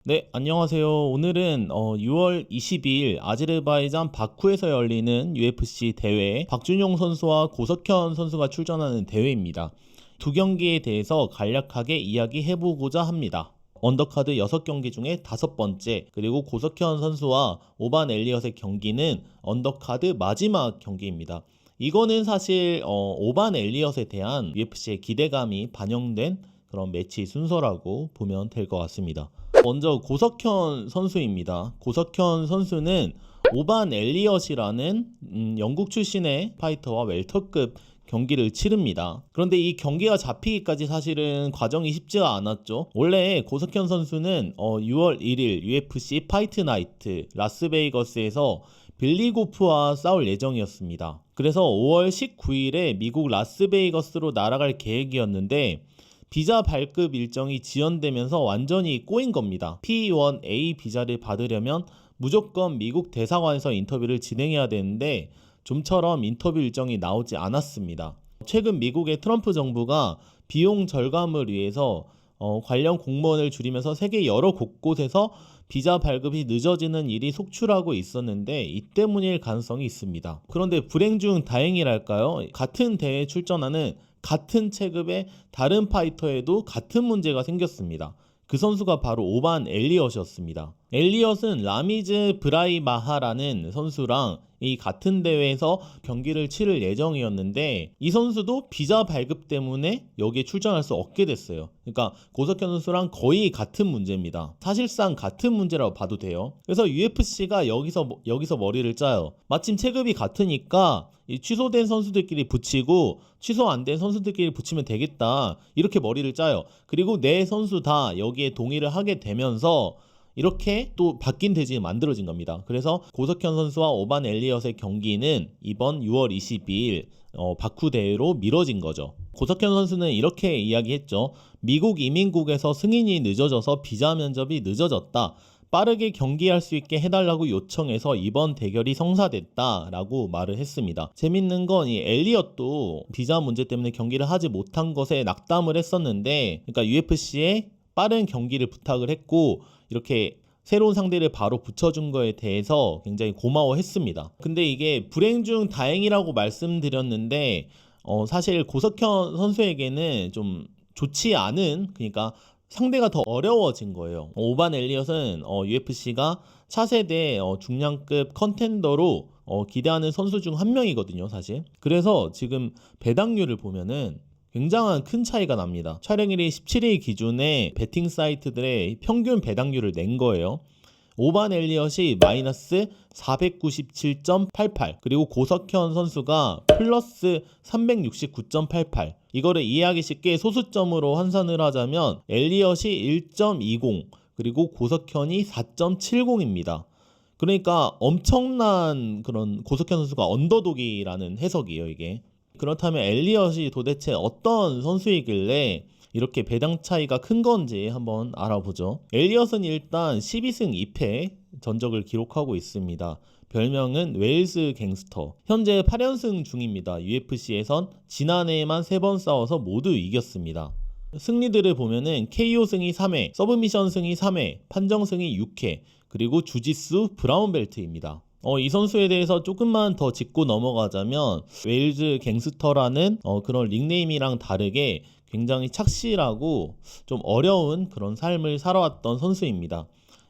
네, 안녕하세요. 오늘은 6월 22일 아제르바이잔 바쿠에서 열리는 UFC 대회 박준용 선수와 고석현 선수가 출전하는 대회입니다. 두 경기에 대해서 간략하게 이야기해보고자 합니다. 언더카드 6경기 중에 5번째, 그리고 고석현 선수와 오반 엘리엇의 경기는 언더카드 마지막 경기입니다. 이거는 사실 오반 엘리엇에 대한 UFC의 기대감이 반영된 그런 매치 순서라고 보면 될 것 같습니다. 먼저 고석현 선수입니다. 고석현 선수는 오반 엘리엇이라는 영국 출신의 파이터와 웰터급 경기를 치릅니다. 그런데 이 경기가 잡히기까지 사실은 과정이 쉽지가 않았죠. 원래 고석현 선수는 6월 1일 UFC 파이트 나이트 라스베이거스에서 빌리 고프와 싸울 예정이었습니다. 그래서 5월 19일에 미국 라스베이거스로 날아갈 계획이었는데 비자 발급 일정이 지연되면서 완전히 꼬인 겁니다. P1A 비자를 받으려면 무조건 미국 대사관에서 인터뷰를 진행해야 되는데 좀처럼 인터뷰 일정이 나오지 않았습니다. 최근 미국의 트럼프 정부가 비용 절감을 위해서 관련 공무원을 줄이면서 세계 여러 곳곳에서 비자 발급이 늦어지는 일이 속출하고 있었는데 이 때문일 가능성이 있습니다. 그런데 불행 중 다행이랄까요? 같은 대회에 출전하는 같은 체급의 다른 파이터에도 같은 문제가 생겼습니다. 그 선수가 바로 오반 엘리엇이었습니다. 엘리엇은 라미즈 브라이마하라는 선수랑 이 같은 대회에서 경기를 치를 예정이었는데 이 선수도 비자 발급 때문에 여기에 출전할 수 없게 됐어요. 그러니까 고석현 선수랑 거의 같은 문제입니다. 사실상 같은 문제라고 봐도 돼요. 그래서 UFC가 여기서 머리를 짜요. 마침 체급이 같으니까 이 취소된 선수들끼리 붙이고 취소 안 된 선수들끼리 붙이면 되겠다. 이렇게 머리를 짜요. 그리고 네 선수 다 여기에 동의를 하게 되면서 이렇게 또 바뀐 대진이 만들어진 겁니다. 그래서 고석현 선수와 오반 엘리엇의 경기는 이번 6월 22일 바쿠 대회로 미뤄진 거죠. 고석현 선수는 이렇게 이야기했죠. 미국 이민국에서 승인이 늦어져서 비자 면접이 늦어졌다. 빠르게 경기할 수 있게 해달라고 요청해서 이번 대결이 성사됐다라고 말을 했습니다. 재밌는 건 이 엘리엇도 비자 문제 때문에 경기를 하지 못한 것에 낙담을 했었는데, 그러니까 UFC에 빠른 경기를 부탁을 했고 이렇게 새로운 상대를 바로 붙여준 거에 대해서 굉장히 고마워했습니다. 근데 이게 불행 중 다행이라고 말씀드렸는데 사실 고석현 선수에게는 좀 좋지 않은, 그러니까 상대가 더 어려워진 거예요. 오반 엘리엇은 UFC가 차세대 중량급 컨텐더로 기대하는 선수 중 한 명이거든요, 사실. 그래서 지금 배당률을 보면은 굉장한 큰 차이가 납니다. 촬영일이 17일 기준에 베팅 사이트들의 평균 배당률을 낸 거예요. 오반 엘리엇이 마이너스 497.88, 그리고 고석현 선수가 플러스 369.88. 이거를 이해하기 쉽게 소수점으로 환산을 하자면 엘리엇이 1.20, 그리고 고석현이 4.70입니다. 그러니까 엄청난 그런 고석현 선수가 언더독이라는 해석이에요, 이게. 그렇다면 엘리엇이 도대체 어떤 선수이길래 이렇게 배당 차이가 큰 건지 한번 알아보죠. 엘리엇은 일단 12승 2패 전적을 기록하고 있습니다. 별명은 웨일스 갱스터. 현재 8연승 중입니다. UFC에선 지난해에만 3번 싸워서 모두 이겼습니다. 승리들을 보면은 KO 승이 3회, 서브미션 승이 3회, 판정 승이 6회, 그리고 주짓수 브라운 벨트입니다. 이 선수에 대해서 조금만 더 짚고 넘어가자면 웨일즈 갱스터라는 그런 닉네임이랑 다르게 굉장히 착실하고 좀 어려운 그런 삶을 살아왔던 선수입니다.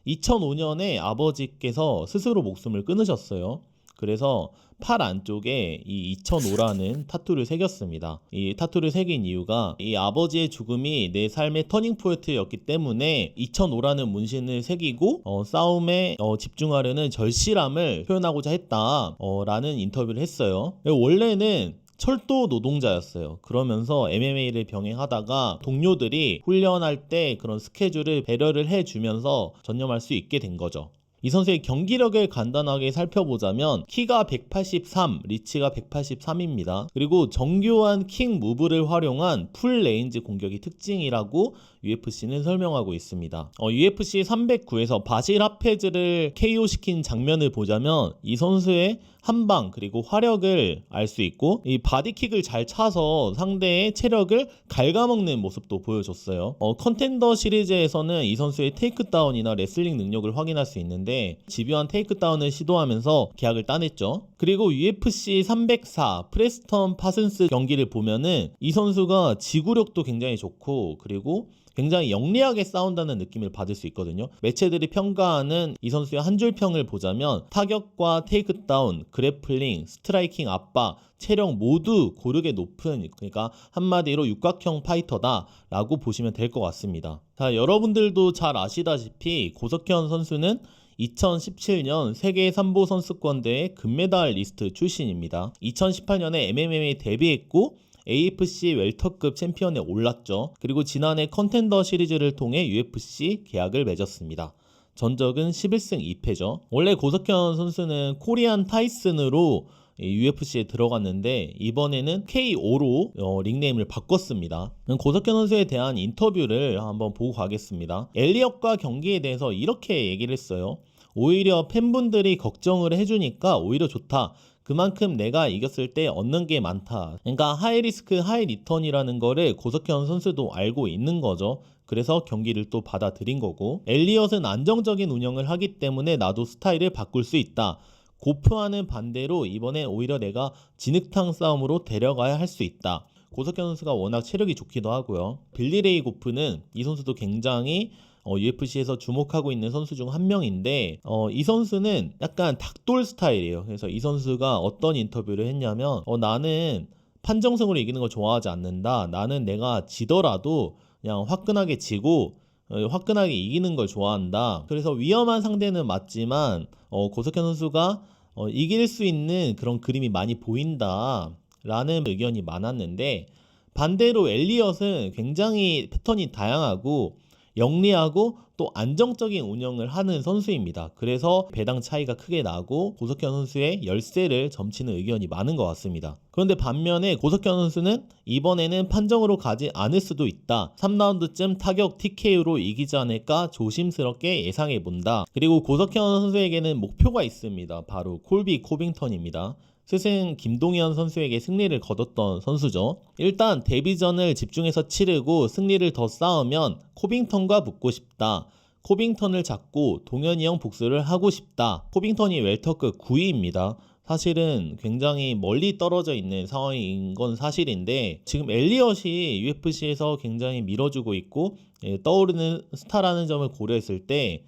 2005년에 아버지께서 스스로 목숨을 끊으셨어요. 그래서 팔 안쪽에 이 2005라는 타투를 새겼습니다. 이 타투를 새긴 이유가 이 아버지의 죽음이 내 삶의 터닝 포인트였기 때문에 2005라는 문신을 새기고 싸움에 집중하려는 절실함을 표현하고자 했다 라는 인터뷰를 했어요. 원래는 철도 노동자였어요. 그러면서 MMA를 병행하다가 동료들이 훈련할 때 그런 스케줄을 배려를 해주면서 전념할 수 있게 된 거죠. 이 선수의 경기력을 간단하게 살펴보자면 키가 183, 리치가 183입니다. 그리고 정교한 킥 무브를 활용한 풀 레인지 공격이 특징이라고 UFC는 설명하고 있습니다. UFC 309에서 바실 하페즈를 KO 시킨 장면을 보자면 이 선수의 한방 그리고 화력을 알 수 있고 이 바디킥을 잘 차서 상대의 체력을 갉아먹는 모습도 보여줬어요. 컨텐더 시리즈에서는 이 선수의 테이크다운이나 레슬링 능력을 확인할 수 있는데 집요한 테이크다운을 시도하면서 계약을 따냈죠. 그리고 UFC 304 프레스턴 파슨스 경기를 보면은 이 선수가 지구력도 굉장히 좋고 그리고 굉장히 영리하게 싸운다는 느낌을 받을 수 있거든요. 매체들이 평가하는 이 선수의 한 줄 평을 보자면 타격과 테이크다운, 그래플링, 스트라이킹 압박, 체력 모두 고르게 높은, 그러니까 한마디로 육각형 파이터다 라고 보시면 될 것 같습니다. 자, 여러분들도 잘 아시다시피 고석현 선수는 2017년 세계 삼보 선수권대회 금메달리스트 출신입니다. 2018년에 MMA에 데뷔했고 AFC 웰터급 챔피언에 올랐죠. 그리고 지난해 컨텐더 시리즈를 통해 UFC 계약을 맺었습니다. 전적은 11승 2패죠. 원래 고석현 선수는 코리안 타이슨으로 UFC에 들어갔는데 이번에는 KO로 닉네임을 바꿨습니다. 고석현 선수에 대한 인터뷰를 한번 보고 가겠습니다. 엘리엇과 경기에 대해서 이렇게 얘기를 했어요. 오히려 팬분들이 걱정을 해주니까 오히려 좋다. 그만큼 내가 이겼을 때 얻는 게 많다. 그러니까 하이 리스크 하이 리턴이라는 거를 고석현 선수도 알고 있는 거죠. 그래서 경기를 또 받아들인 거고, 엘리엇은 안정적인 운영을 하기 때문에 나도 스타일을 바꿀 수 있다. 고프와는 반대로 이번에 오히려 내가 진흙탕 싸움으로 데려가야 할 수 있다. 고석현 선수가 워낙 체력이 좋기도 하고요. 빌리 레이 고프는 이 선수도 굉장히 UFC에서 주목하고 있는 선수 중 한 명인데 이 선수는 약간 닭돌 스타일이에요. 그래서 이 선수가 어떤 인터뷰를 했냐면 나는 판정승으로 이기는 걸 좋아하지 않는다. 나는 내가 지더라도 그냥 화끈하게 지고 화끈하게 이기는 걸 좋아한다. 그래서 위험한 상대는 맞지만 고석현 선수가 이길 수 있는 그런 그림이 많이 보인다 라는 의견이 많았는데, 반대로 엘리엇은 굉장히 패턴이 다양하고 영리하고 또 안정적인 운영을 하는 선수입니다. 그래서 배당 차이가 크게 나고 고석현 선수의 열세를 점치는 의견이 많은 것 같습니다. 그런데 반면에 고석현 선수는 이번에는 판정으로 가지 않을 수도 있다. 3라운드쯤 타격 TKO로 이기지 않을까 조심스럽게 예상해 본다. 그리고 고석현 선수에게는 목표가 있습니다. 바로 콜비 코빙턴입니다. 스승 김동현 선수에게 승리를 거뒀던 선수죠. 일단 데뷔전을 집중해서 치르고 승리를 더 쌓으면 코빙턴과 붙고 싶다. 코빙턴을 잡고 동현이 형 복수를 하고 싶다. 코빙턴이 웰터급 9위입니다. 사실은 굉장히 멀리 떨어져 있는 상황인 건 사실인데, 지금 엘리엇이 UFC에서 굉장히 밀어주고 있고 떠오르는 스타라는 점을 고려했을 때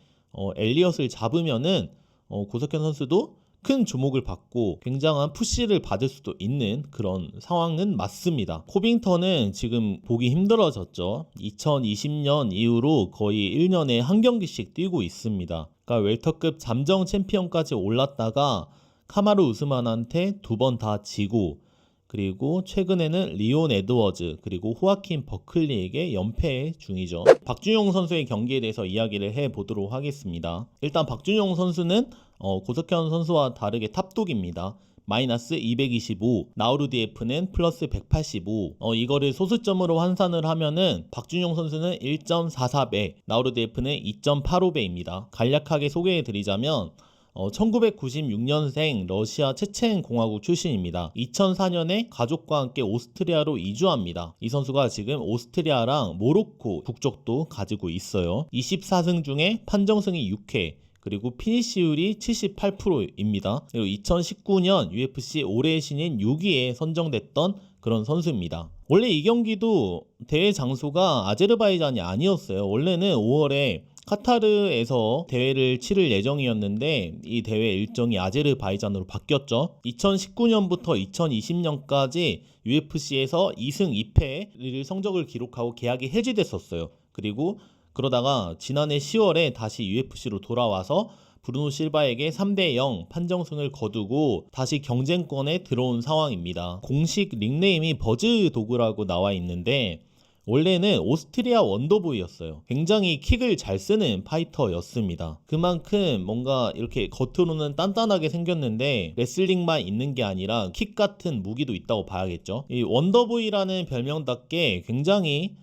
엘리엇을 잡으면은 고석현 선수도 큰 주목을 받고 굉장한 푸시를 받을 수도 있는 그런 상황은 맞습니다. 코빙턴은 지금 보기 힘들어졌죠. 2020년 이후로 거의 1년에 한 경기씩 뛰고 있습니다. 그러니까 웰터급 잠정 챔피언까지 올랐다가 카마루 우스만한테 2번 다 지고, 그리고 최근에는 리온 에드워즈 그리고 호아킨 버클리에게 연패 중이죠. 박준용 선수의 경기에 대해서 이야기를 해보도록 하겠습니다. 일단 박준용 선수는 고석현 선수와 다르게 탑독입니다. 마이너스 225, 나우루디에프는 플러스 185. 이거를 소수점으로 환산을 하면은 박준용 선수는 1.44배, 나우루디에프는 2.85배입니다. 간략하게 소개해드리자면 1996년생 러시아 체첸 공화국 출신입니다. 2004년에 가족과 함께 오스트리아로 이주합니다. 이 선수가 지금 오스트리아랑 모로코 국적도 가지고 있어요. 24승 중에 판정승이 6회, 그리고 피니시율이 78%입니다. 그리고 2019년 UFC 올해의 신인 6위에 선정됐던 그런 선수입니다. 원래 이 경기도 대회 장소가 아제르바이잔이 아니었어요. 원래는 5월에 카타르에서 대회를 치를 예정이었는데 이 대회 일정이 아제르바이잔으로 바뀌었죠. 2019년부터 2020년까지 UFC에서 2승 2패를 성적을 기록하고 계약이 해지됐었어요. 그리고 그러다가 지난해 10월에 다시 UFC로 돌아와서 브루노 실바에게 3대0 판정승을 거두고 다시 경쟁권에 들어온 상황입니다. 공식 닉네임이 버즈 도그라고 나와 있는데 원래는 오스트리아 원더보이였어요. 굉장히 킥을 잘 쓰는 파이터였습니다. 그만큼 뭔가 이렇게 겉으로는 단단하게 생겼는데 레슬링만 있는 게 아니라 킥 같은 무기도 있다고 봐야겠죠. 이 원더보이라는 별명답게 굉장히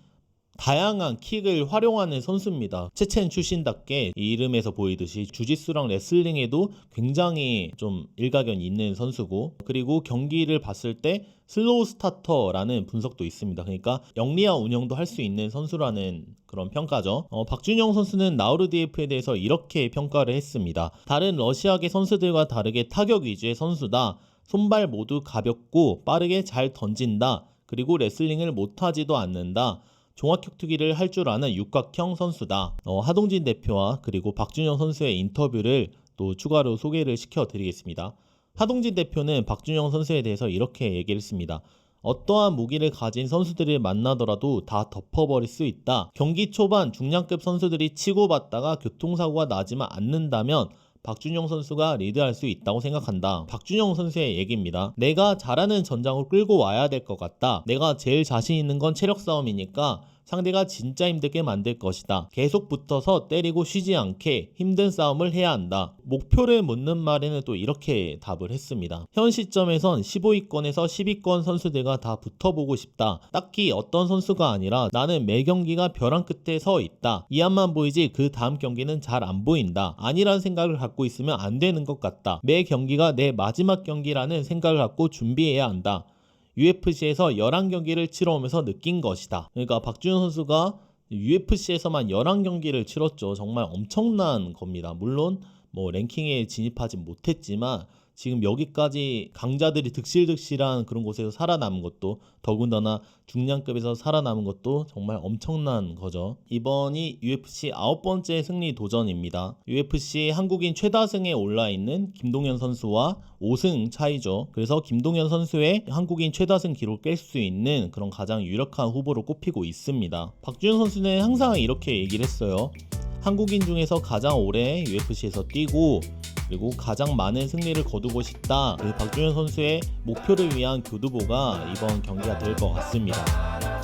다양한 킥을 활용하는 선수입니다. 체첸 출신답게 이 이름에서 보이듯이 주짓수랑 레슬링에도 굉장히 좀 일가견이 있는 선수고, 그리고 경기를 봤을 때 슬로우 스타터라는 분석도 있습니다. 그러니까 영리한 운영도 할 수 있는 선수라는 그런 평가죠. 박준영 선수는 나우르디에프에 대해서 이렇게 평가를 했습니다. 다른 러시아계 선수들과 다르게 타격 위주의 선수다. 손발 모두 가볍고 빠르게 잘 던진다. 그리고 레슬링을 못하지도 않는다. 종합격투기를 할 줄 아는 육각형 선수다. 하동진 대표와 그리고 박준영 선수의 인터뷰를 또 추가로 소개를 시켜드리겠습니다. 하동진 대표는 박준영 선수에 대해서 이렇게 얘기를 했습니다. 어떠한 무기를 가진 선수들을 만나더라도 다 덮어버릴 수 있다. 경기 초반 중량급 선수들이 치고받다가 교통사고가 나지만 않는다면 박준영 선수가 리드할 수 있다고 생각한다. 박준영 선수의 얘기입니다. 내가 잘하는 전장을 끌고 와야 될 것 같다. 내가 제일 자신 있는 건 체력 싸움이니까 상대가 진짜 힘들게 만들 것이다. 계속 붙어서 때리고 쉬지 않게 힘든 싸움을 해야 한다. 목표를 묻는 말에는 또 이렇게 답을 했습니다. 현 시점에선 15위권에서 10위권 선수들과 다 붙어보고 싶다. 딱히 어떤 선수가 아니라 나는 매 경기가 벼랑 끝에 서 있다. 이 앞만 보이지 그 다음 경기는 잘 안 보인다. 아니란 생각을 갖고 있으면 안 되는 것 같다. 매 경기가 내 마지막 경기라는 생각을 갖고 준비해야 한다. UFC에서 11경기를 치러오면서 느낀 것이다. 그러니까 박준영 선수가 UFC에서만 11경기를 치렀죠. 정말 엄청난 겁니다. 물론 뭐 랭킹에 진입하진 못했지만 지금 여기까지 강자들이 득실득실한 그런 곳에서 살아남은 것도, 더군다나 중량급에서 살아남은 것도 정말 엄청난 거죠. 이번이 UFC 9번째 승리 도전입니다. UFC 한국인 최다승에 올라있는 김동현 선수와 5승 차이죠. 그래서 김동현 선수의 한국인 최다승 기록을 깰 수 있는 그런 가장 유력한 후보로 꼽히고 있습니다. 박준영 선수는 항상 이렇게 얘기를 했어요. 한국인 중에서 가장 오래 UFC에서 뛰고 그리고 가장 많은 승리를 거두고 싶다. 박준영 선수의 목표를 위한 교두보가 이번 경기가 될 것 같습니다.